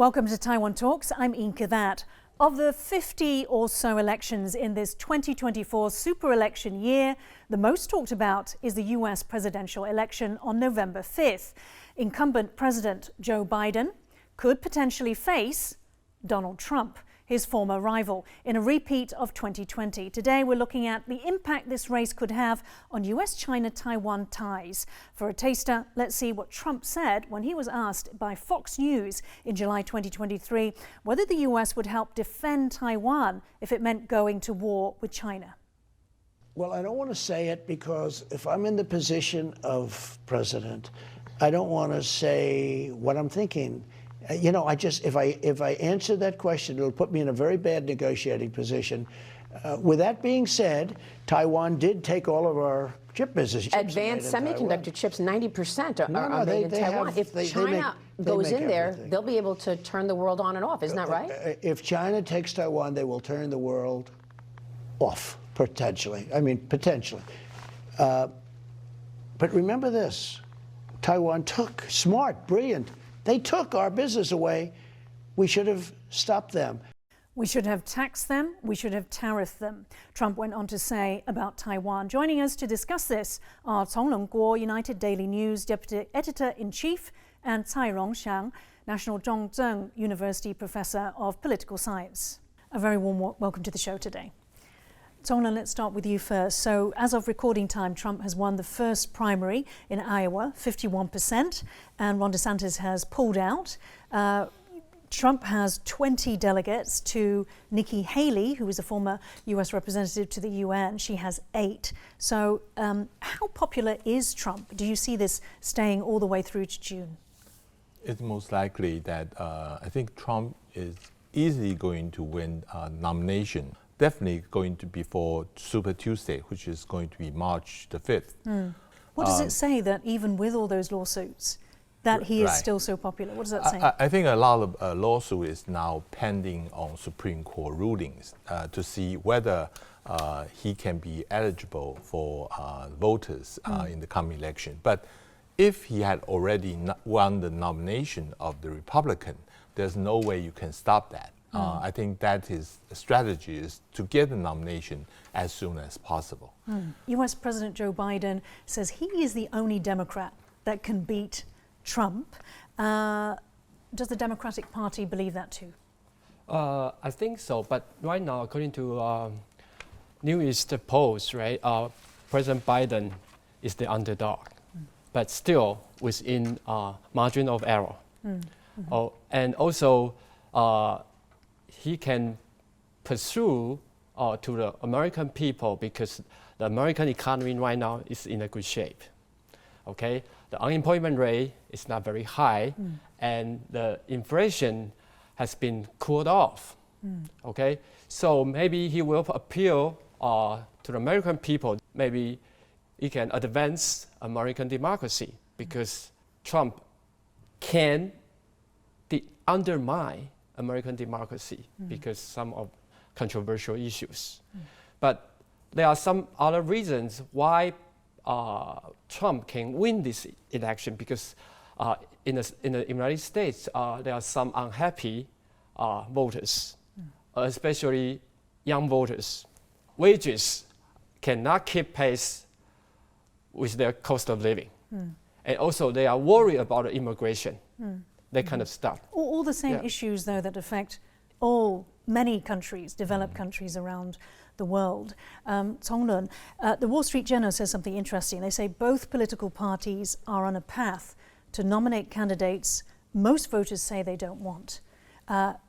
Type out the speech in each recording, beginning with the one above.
Welcome to Taiwan Talks. I'm Inka That. Of the 50 or so elections in this 2024 super election year, the most talked about is the U.S. presidential election on November 5th. Incumbent President Joe Biden could potentially face Donald Trump, his former rival, in a repeat of 2020. Today, we're looking at the impact this race could have on U.S. China-Taiwan ties. For a taster, let's see what Trump said when he was asked by Fox News in July 2023 whether the U.S. would help defend Taiwan if it meant going to war with China. Well, I don't want to say it because if I'm in the position of president, I don't want to say what I'm thinking. You know, if I answer that question, it'll put me in a very bad negotiating position. With that being said, Taiwan did take all of our chip business. Advanced semiconductor chips, 90% are made in Taiwan. If China goes in there, they'll be able to turn the world on and off. Isn't that right? If China takes Taiwan, they will turn the world off, potentially. I mean, potentially. But remember this. Taiwan took, smart, brilliant. They took our business away. We should have stopped them. We should have taxed them. We should have tariffed them, Trump went on to say about Taiwan. Joining us to discuss this are Chenlung Kuo, United Daily News Deputy Editor-in-Chief, and Tsai Jung-hsiang, National Chung Cheng University Professor of Political Science. A very warm welcome to the show today. Chenlung, let's start with you first. So, as of recording time, Trump has won the first primary in Iowa, 51%, and Ron DeSantis has pulled out. Trump has 20 delegates to Nikki Haley, who is a former U.S. representative to the UN. She has 8. So, how popular is Trump? Do you see this staying all the way through to June? It's most likely that I think Trump is easily going to win a nomination. Definitely going to be for Super Tuesday, which is going to be March the 5th. What does it say that even with all those lawsuits, that he is still so popular? What does that say? I think a lot of lawsuit is now pending on Supreme Court rulings to see whether he can be eligible for voters in the coming election. But if he had already won the nomination of the Republican, there's no way you can stop that. I think that his strategy is to get the nomination as soon as possible. U.S. President Joe Biden says he is the only Democrat that can beat Trump. Does the Democratic Party believe that too? I think so, but right now, according to New East Polls, right, President Biden is the underdog, but still within margin of error. And also, he can pursue to the American people because the American economy right now is in a good shape. Okay, the unemployment rate is not very high, and the inflation has been cooled off. Okay, so maybe he will appeal to the American people. Maybe he can advance American democracy because Trump can undermine American democracy because some of controversial issues. But there are some other reasons why Trump can win this election because in the United States, there are some unhappy voters, especially young voters. Wages cannot keep pace with their cost of living. And also they are worried about immigration. That kind of stuff. All the same issues, though, that affect many countries, developed countries around the world. Chenlung, the Wall Street Journal says something interesting. They say both political parties are on a path to nominate candidates most voters say they don't want.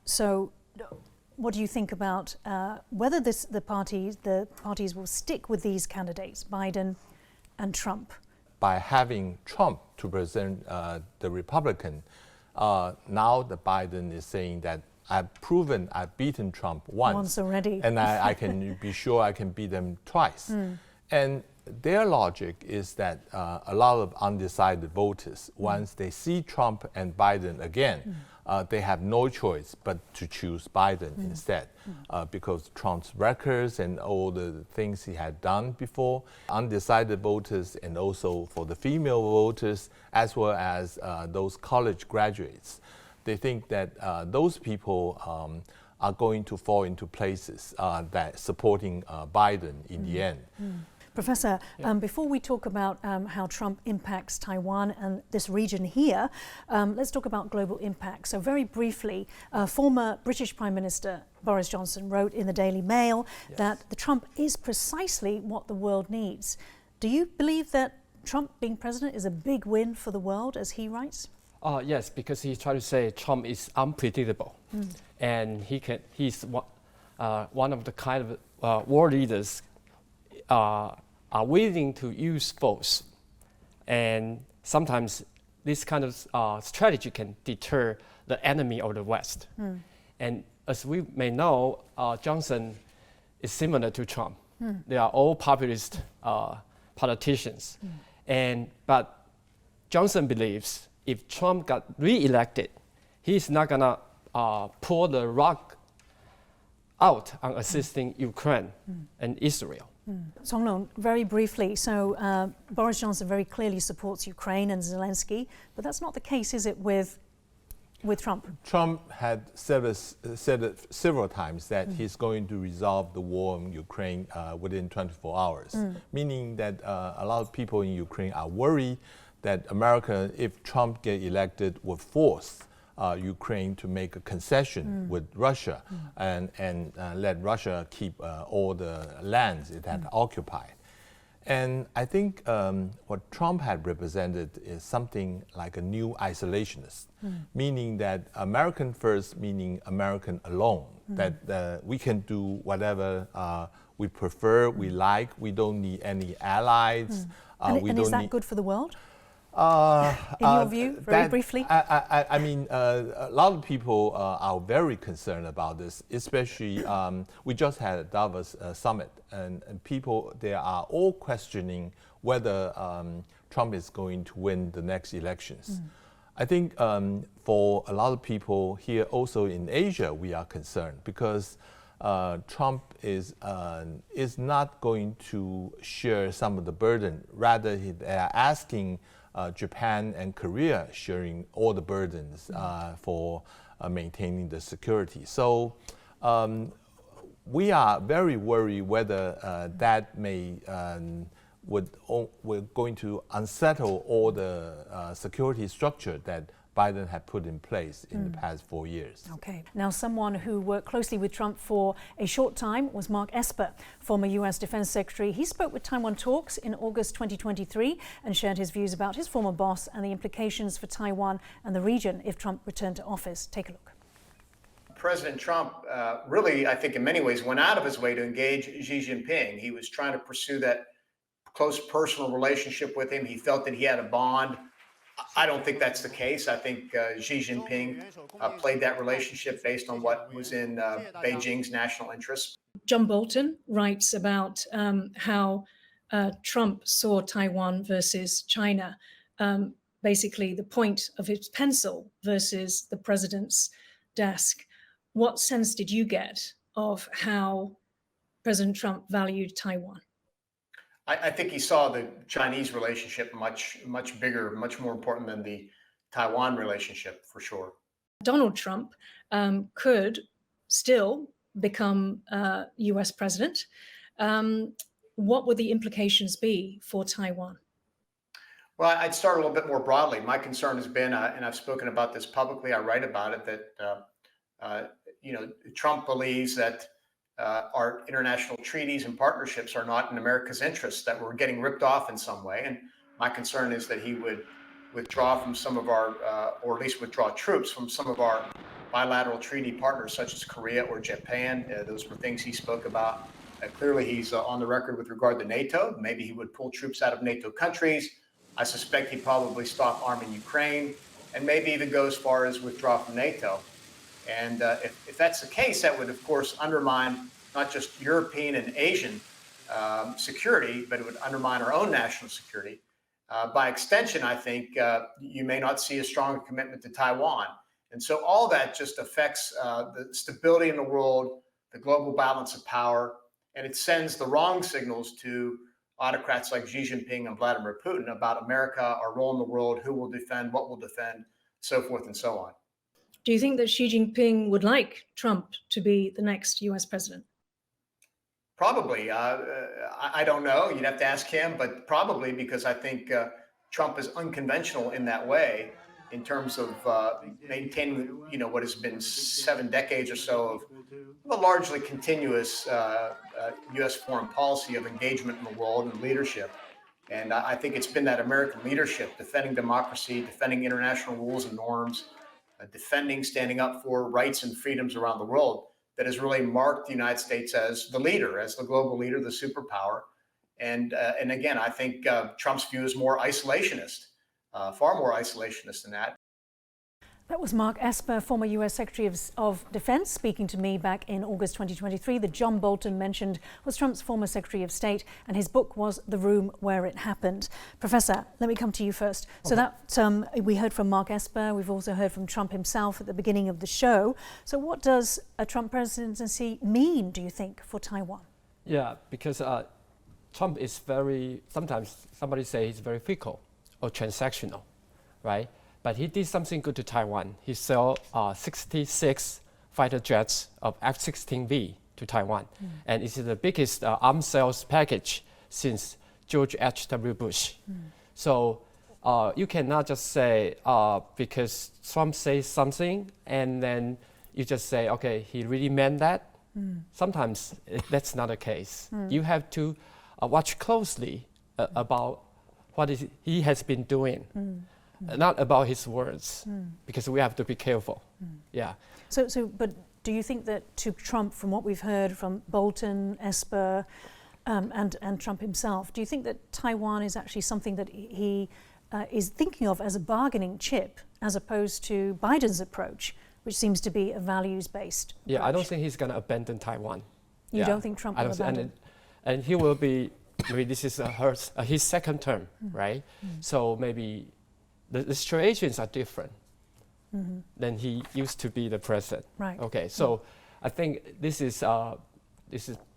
So what do you think about whether the parties will stick with these candidates, Biden and Trump? By having Trump to present the Republican, now the Biden is saying that I've beaten Trump once already, and I can be sure I can beat them twice. And their logic is that a lot of undecided voters, once they see Trump and Biden again, they have no choice but to choose Biden instead, because Trump's records and all the things he had done before, undecided voters, and also for the female voters, as well as those college graduates. they think that those people are going to fall into places that supporting Biden in the end. Professor, before we talk about how Trump impacts Taiwan and this region here, let's talk about global impact. So very briefly, former British Prime Minister Boris Johnson wrote in the Daily Mail that the Trump is precisely what the world needs. Do you believe that Trump being president is a big win for the world, as he writes? Yes, because he tried to say Trump is unpredictable, and he's one of the kind of world leaders are willing to use force, and sometimes this kind of strategy can deter the enemy of the West. And as we may know, Johnson is similar to Trump. They are all populist politicians, but Johnson believes if Trump got re-elected, he's not gonna pull the rug out on assisting Ukraine and Israel. Chenlung, very briefly, so Boris Johnson very clearly supports Ukraine and Zelensky, but that's not the case, is it, with Trump? Trump had said several times that he's going to resolve the war in Ukraine within 24 hours, meaning that a lot of people in Ukraine are worried that America, if Trump get elected, would force Ukraine to make a concession with Russia and let Russia keep all the lands it had occupied. And I think what Trump had represented is something like a new isolationist, meaning that American first, meaning American alone, that we can do whatever we prefer, we like, we don't need any allies. And is that good for the world? In your view, very briefly? I mean, a lot of people are very concerned about this, especially we just had a Davos summit, and people, they are all questioning whether Trump is going to win the next elections. I think for a lot of people here also in Asia, we are concerned because Trump is not going to share some of the burden. Rather, they are asking Japan and Korea sharing all the burdens for maintaining the security. So we are very worried whether that may we're going to unsettle all the security structure that Biden had put in place in the past 4 years. Okay. Now, someone who worked closely with Trump for a short time was Mark Esper, former U.S. Defense Secretary. He spoke with Taiwan Talks in August 2023 and shared his views about his former boss and the implications for Taiwan and the region if Trump returned to office. Take a look. President Trump really, I think in many ways, went out of his way to engage Xi Jinping. He was trying to pursue that close personal relationship with him. He felt that he had a bond. I don't think that's the case. I think Xi Jinping played that relationship based on what was in Beijing's national interests. John Bolton writes about how Trump saw Taiwan versus China, basically the point of his pencil versus the president's desk. What sense did you get of how President Trump valued Taiwan? I think he saw the Chinese relationship much bigger, much more important than the Taiwan relationship, for sure. Donald Trump could still become U.S. president. What would the implications be for Taiwan? Well, I'd start a little bit more broadly. My concern has been, and I've spoken about this publicly, I write about it, that Trump believes that our international treaties and partnerships are not in America's interests, that we're getting ripped off in some way. And my concern is that he would withdraw from some of our, or at least withdraw troops from some of our bilateral treaty partners, such as Korea or Japan. Those were things he spoke about. Clearly, he's on the record with regard to NATO. Maybe he would pull troops out of NATO countries. I suspect he'd probably stop arming Ukraine, and maybe even go as far as withdraw from NATO. And if that's the case, that would, of course, undermine not just European and Asian security, but it would undermine our own national security. By extension, I think you may not see a strong commitment to Taiwan. And so all that just affects the stability in the world, the global balance of power, and it sends the wrong signals to autocrats like Xi Jinping and Vladimir Putin about America, our role in the world, who will defend, what will defend, so forth and so on. Do you think that Xi Jinping would like Trump to be the next US president? Probably. I don't know. You'd have to ask him, but probably, because I think Trump is unconventional in that way, in terms of maintaining, what has been 7 decades or so of a largely continuous U.S. foreign policy of engagement in the world and leadership. And I think it's been that American leadership, defending democracy, defending international rules and norms, standing up for rights and freedoms around the world, that has really marked the United States as the leader, as the global leader, the superpower. And again, I think Trump's view is more isolationist, far more isolationist than that. That was Mark Esper, former US Secretary of Defense, speaking to me back in August 2023. The John Bolton mentioned was Trump's former Secretary of State, and his book was The Room Where It Happened. Professor, let me come to you first. Okay. So that we heard from Mark Esper. We've also heard from Trump himself at the beginning of the show. So what does a Trump presidency mean, do you think, for Taiwan? Yeah, because Trump is sometimes somebody say he's very fickle or transactional, right? But he did something good to Taiwan. He sold 66 fighter jets of F-16V to Taiwan. And it's the biggest arms sales package since George H.W. Bush. So you cannot just say, because Trump says something, and then you just say, okay, he really meant that. Sometimes that's not the case. You have to watch closely about what he has been doing. Not about his words, because we have to be careful. Yeah. But do you think that to Trump, from what we've heard from Bolton, Esper, and Trump himself, do you think that Taiwan is actually something that he is thinking of as a bargaining chip, as opposed to Biden's approach, which seems to be a values-based approach? Yeah, I don't think he's going to abandon Taiwan. You don't think Trump will abandon? And he will be, maybe this is his second term, right? So maybe the situations are different than he used to be the president. Right. Okay, so I think this is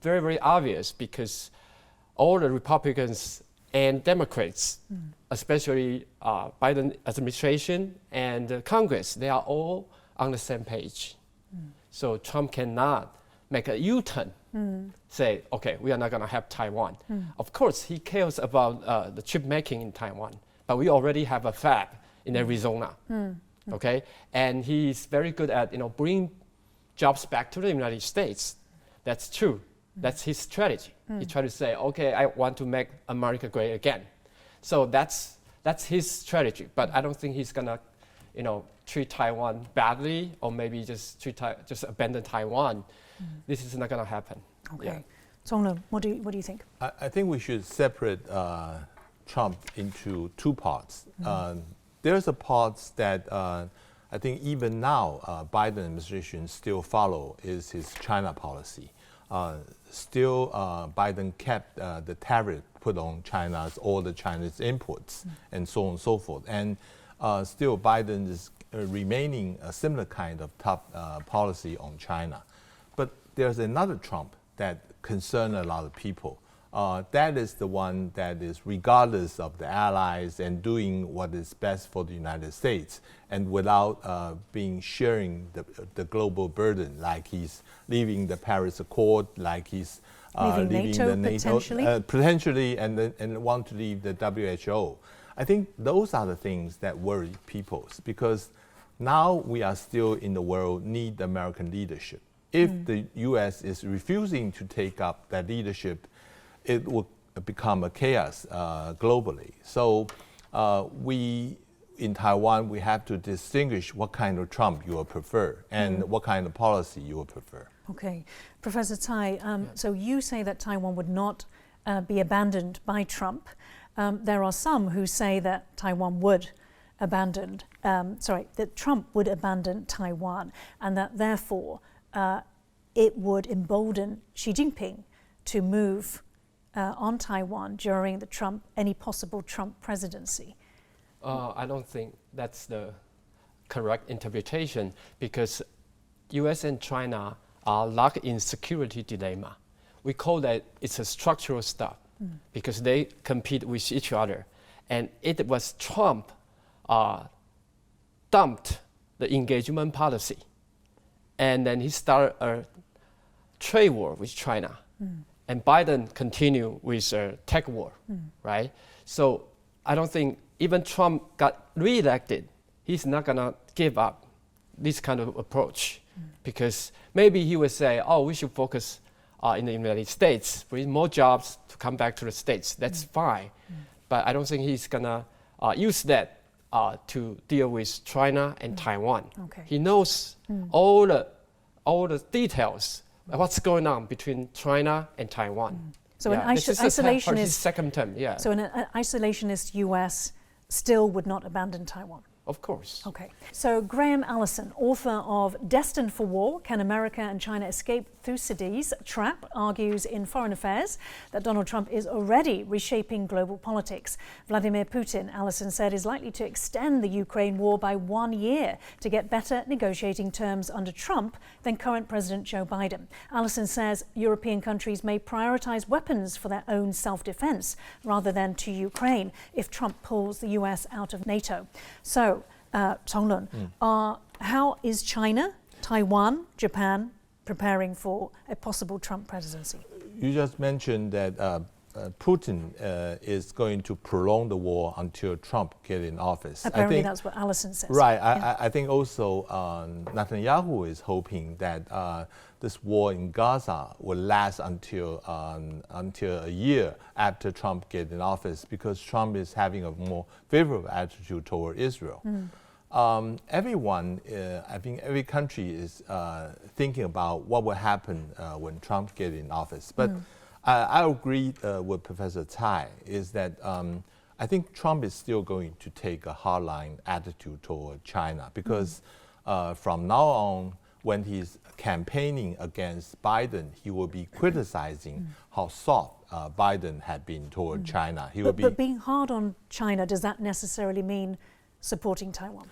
very, very obvious, because all the Republicans and Democrats, especially Biden administration and Congress, they are all on the same page. So Trump cannot make a U-turn, say, okay, we are not going to have Taiwan. Of course, he cares about the chip making in Taiwan, but we already have a fab in Arizona, okay? And he's very good at, bringing jobs back to the United States. That's true. That's his strategy. He tried to say, okay, I want to make America great again. So that's his strategy. But I don't think he's gonna, treat Taiwan badly, or maybe just abandon Taiwan. This is not gonna happen. Okay. Yeah. Chenlung, what do you think? I think we should separate Trump into two parts. There's a part that I think even now Biden administration still follow is his China policy. Still, Biden kept the tariff put on all the China's imports, and so on and so forth. And still, Biden is remaining a similar kind of tough policy on China. But there's another Trump that concerns a lot of people. That is the one that is regardless of the allies and doing what is best for the United States, and without sharing the global burden, like he's leaving the Paris Accord, like he's leaving the NATO potentially, and want to leave the WHO. I think those are the things that worry people, because now we are still in the world need American leadership. If the U.S. is refusing to take up that leadership, it will become a chaos globally. So we in Taiwan, we have to distinguish what kind of Trump you will prefer and what kind of policy you will prefer. Okay. Professor Tsai, so you say that Taiwan would not be abandoned by Trump. There are some who say that Taiwan would that Trump would abandon Taiwan, and that therefore it would embolden Xi Jinping to move on Taiwan during any possible Trump presidency. I don't think that's the correct interpretation, because U.S. and China are locked in security dilemma. We call that it's a structural stuff, because they compete with each other. And it was Trump dumped the engagement policy. And then he started a trade war with China. And Biden continued with a tech war, right? So I don't think even Trump got reelected, he's not gonna give up this kind of approach because maybe he would say, oh, we should focus in the United States, bring more jobs to come back to the States. That's fine. But I don't think he's gonna use that to deal with China and Taiwan. Okay. He knows all the details of what's going on between China and Taiwan. So an isolationist his second term, yeah. So an isolationist US still would not abandon Taiwan. Of course. Okay. So Graham Allison, author of Destined for War, Can America and China Escape Thucydides' Trap, argues in Foreign Affairs that Donald Trump is already reshaping global politics. Vladimir Putin, Allison said, is likely to extend the Ukraine war by 1 year to get better negotiating terms under Trump than current President Joe Biden. Allison says European countries may prioritize weapons for their own self-defense rather than to Ukraine if Trump pulls the US out of NATO. So, Chenlung, how is China, Taiwan, Japan preparing for a possible Trump presidency? You just mentioned that Putin is going to prolong the war until Trump gets in office. Apparently that's what Allison says. Right. I think also Netanyahu is hoping that this war in Gaza will last until a year after Trump gets in office because Trump is having a more favorable attitude toward Israel. Everyone, I think every country is thinking about what will happen when Trump gets in office. But I agree with Professor Tsai is that I think Trump is still going to take a hardline attitude toward China because from now on, when he's campaigning against Biden, he will be criticizing how soft Biden had been toward China. But being hard on China, does that necessarily mean supporting Taiwan?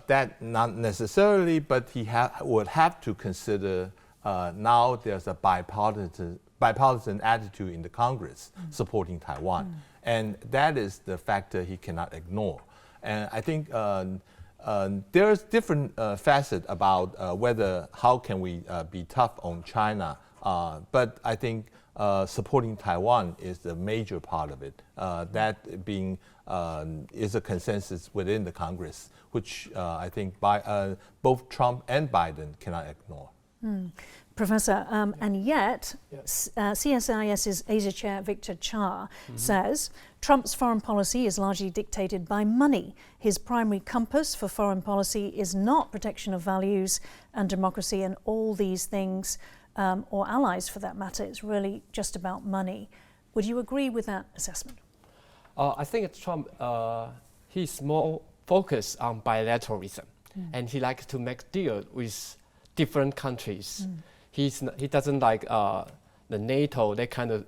That not necessarily, but he would have to consider now there's a bipartisan attitude in the Congress supporting Taiwan. And that is the factor he cannot ignore. And I think there's different facets about how can we be tough on China. But I think supporting Taiwan is the major part of it. That being is a consensus within the Congress, which I think both Trump and Biden cannot ignore. Professor, and yet CSIS's Asia Chair Victor Cha says Trump's foreign policy is largely dictated by money. His primary compass for foreign policy is not protection of values and democracy and all these things, or allies for that matter. It's really just about money. Would you agree with that assessment? I think Trump, he's more focused on bilateralism, and he likes to make deals with different countries. He doesn't like the NATO, that kind of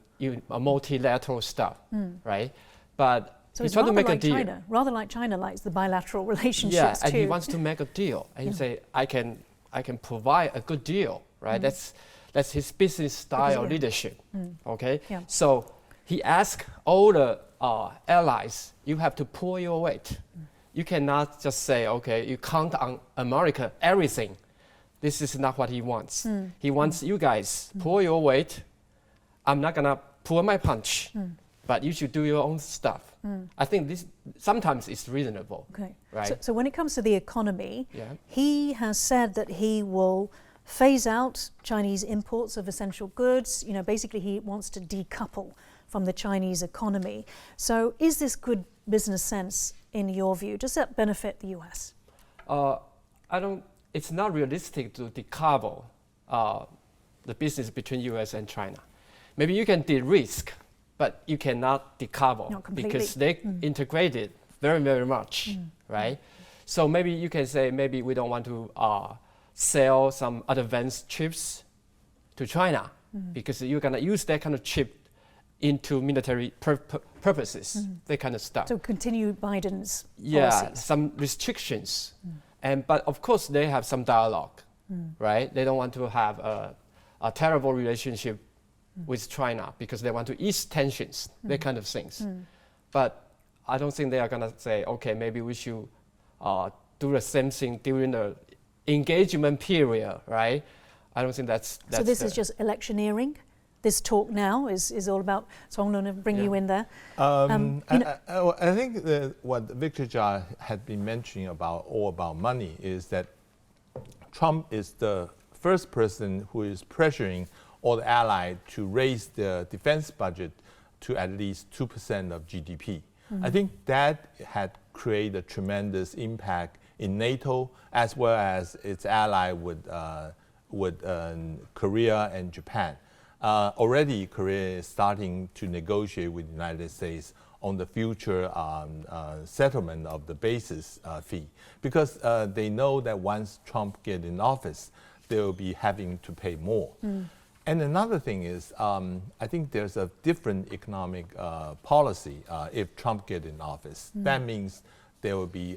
multilateral stuff, right? But so he's trying to make a deal. Rather like China likes the bilateral relationships and too. he wants to make a deal, and he say, I can provide a good deal, right? That's his business style leadership, okay? Yeah. So he asked all the allies, you have to pull your weight. You cannot just say, okay, you count on America, everything. This is not what he wants. He wants you guys, pull your weight. I'm not gonna pull my punch, but you should do your own stuff. I think this sometimes is reasonable. Okay. Right? So when it comes to the economy, he has said that he will phase out Chinese imports of essential goods. You know, basically he wants to decouple from the Chinese economy. So is this good business sense in your view? Does that benefit the US? It's not realistic to decouple the business between US and China. Maybe you can de-risk, but you cannot decouple because they integrated very, very much, right? So maybe you can say, maybe we don't want to sell some advanced chips to China because you're gonna use that kind of chip into military purposes, that kind of stuff. So continue Biden's policies. Some restrictions. But of course they have some dialogue, right? They don't want to have a terrible relationship with China because they want to ease tensions, that kind of things. But I don't think they are gonna say, okay, maybe we should do the same thing during the engagement period, right? I don't think that's so this is just electioneering? This talk now is all about, so I'm going to bring you in there. I think what Victor Jia had been mentioning about money is that Trump is the first person who is pressuring all the allies to raise the defense budget to at least 2% of GDP. I think that had created a tremendous impact in NATO as well as its ally with Korea and Japan. Already Korea is starting to negotiate with the United States on the future settlement of the basis fee, because they know that once Trump gets in office, they will be having to pay more. And another thing is, I think there's a different economic policy if Trump gets in office. That means they will be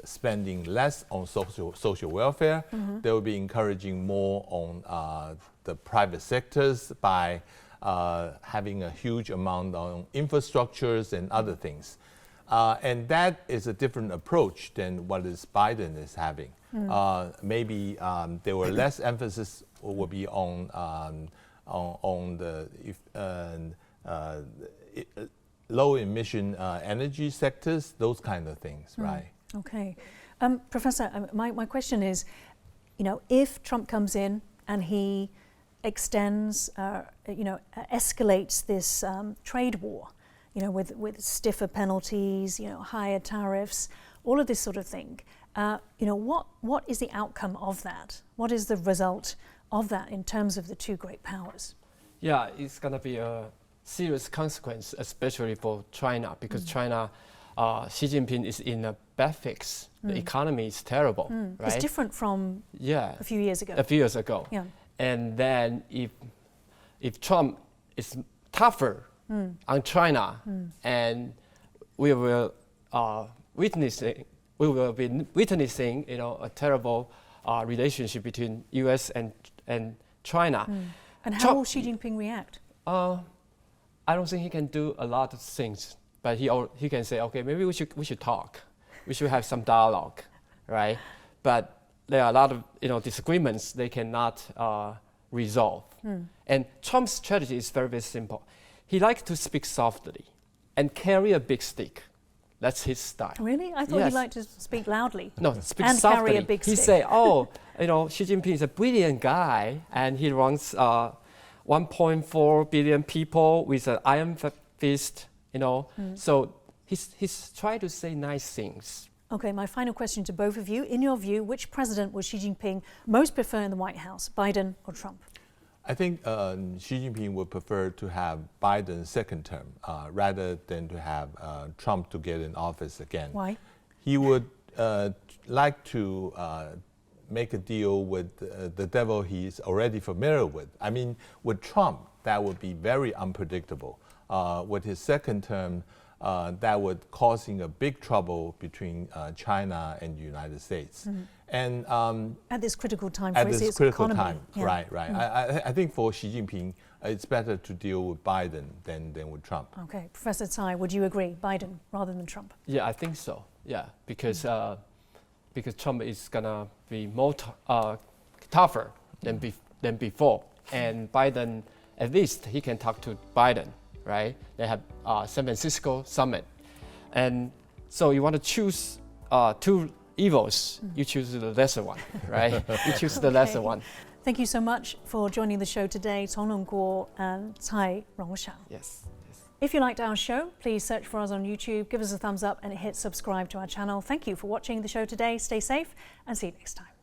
spending less on social welfare. They will be encouraging more on the private sectors by having a huge amount on infrastructures and other things. And that is a different approach than what Biden is having. Maybe there were less emphasis will be on the low emission energy sectors, those kind of things, right? Okay. Professor, my question is, if Trump comes in and he extends, escalates this trade war, with stiffer penalties, higher tariffs, all of this sort of thing, what is the outcome of that? What is the result of that in terms of the two great powers? Yeah, it's going to be a serious consequence, especially for China, because China, Xi Jinping is in a bad fix. The economy is terrible, right? It's different from a few years ago. A few years ago. Yeah. And then if Trump is tougher on China, and we will be witnessing, a terrible relationship between U.S. and China. And how will Xi Jinping react? I don't think he can do a lot of things, but he can say, okay, maybe we should talk, we should have some dialogue, right? But there are a lot of disagreements they cannot resolve. And Trump's strategy is very, very simple. He likes to speak softly and carry a big stick. That's his style. Really? I thought he liked to speak loudly. No, speak and softly. Carry a big stick. He say, Xi Jinping is a brilliant guy, and he runs 1.4 billion people with an iron fist, So he's trying to say nice things. Okay, my final question to both of you. In your view, which president would Xi Jinping most prefer in the White House, Biden or Trump? I think Xi Jinping would prefer to have Biden's second term rather than to have Trump to get in office again. Why? He would like to make a deal with the devil he's already familiar with. I mean, with Trump, that would be very unpredictable. With his second term, that would causing a big trouble between China and the United States. And at this critical time for its critical economy. Time, right. I think for Xi Jinping, it's better to deal with Biden than with Trump. Okay, Professor Tsai, would you agree, Biden rather than Trump? Yeah, I think so. Yeah, because Trump is gonna be more tougher than before, and Biden, at least he can talk to Biden, right? They have San Francisco summit, and so you want to choose two evils, you choose the lesser one, right? You choose the lesser one. Thank you so much for joining the show today, Chenlung Kuo and Tsai Jung-hsiang. Yes. If you liked our show, please search for us on YouTube, give us a thumbs up and hit subscribe to our channel. Thank you for watching the show today. Stay safe and see you next time.